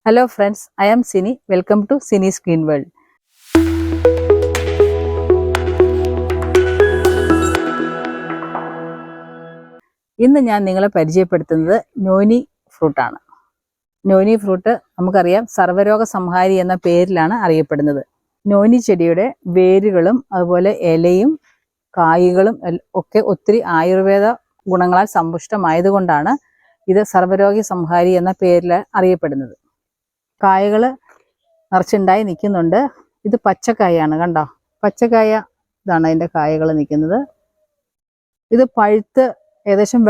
Hello friends, I am Sini. Welcome to Sini's Green World. ഇന്ന് ഞാൻ നിങ്ങളെ പരിചയപ്പെടുത്തുന്നത് നോനി ഫ്രൂട്ടാണ്. നോനി ഫ്രൂട്ട് നമുക്കറിയാം സർവ്വരോഗ സംഹാരി എന്ന പേരിലാണ് അറിയപ്പെടുന്നത്. നോനി ചെടിയുടെ വേരുകളും അതുപോലെ ഇലയും കായ്കളും ഒക്കെ ഒത്തിരി ആയുർവേദ ഗുണങ്ങളാൽ സമ്പുഷ്ടമായതുകൊണ്ടാണ് ഇത് സർവ്വരോഗ സംഹാരി എന്ന പേരിൽ അറിയപ്പെടുന്നത്. കായകൾ നിറച്ചുണ്ടായി നിൽക്കുന്നുണ്ട്. ഇത് പച്ചക്കായാണ്, കണ്ടോ? പച്ചക്കായ ഇതാണ് അതിൻ്റെ കായകൾ നിൽക്കുന്നത്. ഇത് പഴുത്ത് ഏകദേശം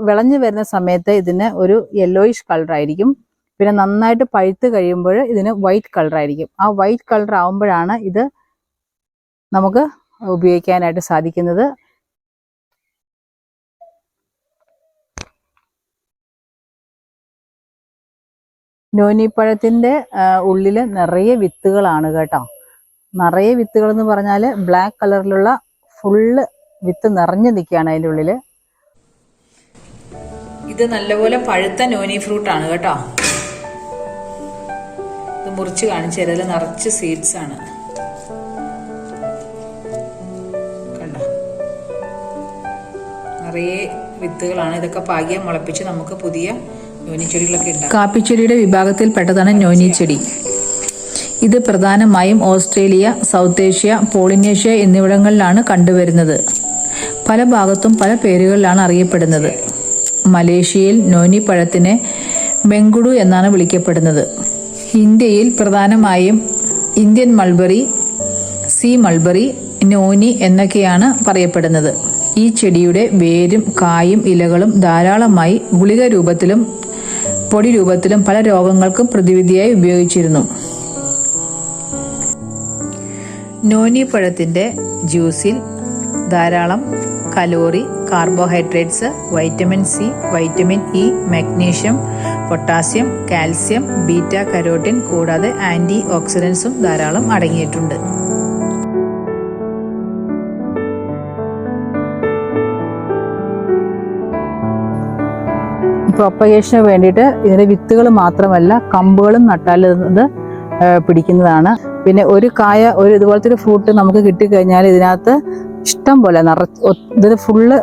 വിളഞ്ഞു വരുന്ന സമയത്ത് ഇതിന് ഒരു യെല്ലോയിഷ് കളറായിരിക്കും. പിന്നെ നന്നായിട്ട് പഴുത്ത് കഴിയുമ്പോൾ ഇതിന് വൈറ്റ് കളറായിരിക്കും. ആ വൈറ്റ് കളർ ആവുമ്പോഴാണ് ഇത് നമുക്ക് ഉപയോഗിക്കാനായിട്ട് സാധിക്കുന്നത്. നോനിപ്പഴത്തിൻ്റെ ഉള്ളിൽ നിറയെ വിത്തുകളാണ് കേട്ടോ. നിറയെ വിത്തുകൾ എന്ന് പറഞ്ഞാൽ ബ്ലാക്ക് കളറിലുള്ള ഫുള്ള് വിത്ത് നിറഞ്ഞു നിൽക്കുകയാണ് അതിൻ്റെ ഉള്ളിൽ. ഇത് നല്ലപോലെ പഴുത്ത നോനി ഫ്രൂട്ടാണ് കേട്ടോ. ഇത് മുറിച്ച് കാണിച്ചു തരാം. ഇതിൽ നിറച്ച് സീഡ്സ് ആണ്, കണ്ടോ? നിറയെ വിത്തുകളാണ്. ഇതൊക്കെ പാകിയ മുളപ്പിച്ച് നമുക്ക് പുതിയ നോനിച്ചെടികളൊക്കെ ഉണ്ടാകും. കാപ്പിച്ചെടിയുടെ വിഭാഗത്തിൽപ്പെട്ടതാണ് നോനിച്ചെടി. ഇത് പ്രധാനമായും ഓസ്ട്രേലിയ, സൗത്ത് ഏഷ്യ, പോളിനേഷ്യ എന്നിവിടങ്ങളിലാണ് കണ്ടുവരുന്നത്. പല ഭാഗത്തും പല പേരുകളിലാണ് അറിയപ്പെടുന്നത്. മലേഷ്യയിൽ നോനി പഴത്തിനെ മെങ്കുഡു എന്നാണ് വിളിക്കപ്പെടുന്നത്. ഇന്ത്യയിൽ പ്രധാനമായും Indian mulberry, sea mulberry, noni എന്നൊക്കെയാണ് പറയപ്പെടുന്നത്. ഈ ചെടിയുടെ വേരും കായും ഇലകളും ധാരാളമായി ഗുളിക രൂപത്തിലും പൊടി രൂപത്തിലും പല രോഗങ്ങൾക്കും പ്രതിവിധിയായി ഉപയോഗിച്ചിരുന്നു. നോനി പഴത്തിൻ്റെ ജ്യൂസിൽ ധാരാളം calorie, carbohydrates, vitamin C, vitamin E, magnesium, potassium, calcium, beta carotene കൂടാതെ ആൻറ്റി ഓക്സിഡൻസും ധാരാളം അടങ്ങിയിട്ടുണ്ട്. പ്രൊപ്പഗേഷന് വേണ്ടിയിട്ട് ഇതിൻ്റെ വിത്തുകൾ മാത്രമല്ല കമ്പുകളും നട്ടാൽ ഇത് പിടിക്കുന്നതാണ്. പിന്നെ ഒരു കായ, ഒരു ഇതുപോലത്തെ ഒരു ഫ്രൂട്ട് നമുക്ക് കിട്ടിക്കഴിഞ്ഞാൽ ഇതിനകത്ത് ഇഷ്ടം പോലെ ഇതിന് ഫുള്ള്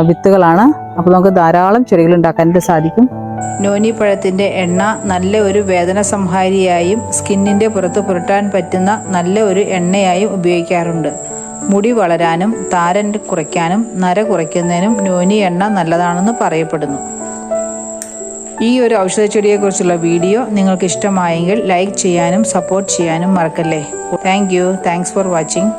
വിത്തുകളാണ്. അപ്പോൾ നമുക്ക് ധാരാളം ചെടികൾ ഉണ്ടാക്കാനായിട്ട് സാധിക്കും. നോനി പഴത്തിൻ്റെ എണ്ണ നല്ല ഒരു വേദന സംഹാരിയായും സ്കിന്നിൻ്റെ പുറത്ത് പുരട്ടാൻ പറ്റുന്ന നല്ല ഒരു എണ്ണയായും ഉപയോഗിക്കാറുണ്ട്. മുടി വളരാനും താരൻ കുറയ്ക്കാനും നര കുറയ്ക്കുന്നതിനും നോനി എണ്ണ നല്ലതാണെന്ന് പറയപ്പെടുന്നു. ഈ ഒരു ഔഷധച്ചെടിയെക്കുറിച്ചുള്ള വീഡിയോ നിങ്ങൾക്ക് ഇഷ്ടമായെങ്കിൽ ലൈക്ക് ചെയ്യാനും സപ്പോർട്ട് ചെയ്യാനും മറക്കല്ലേ. Thanks for watching.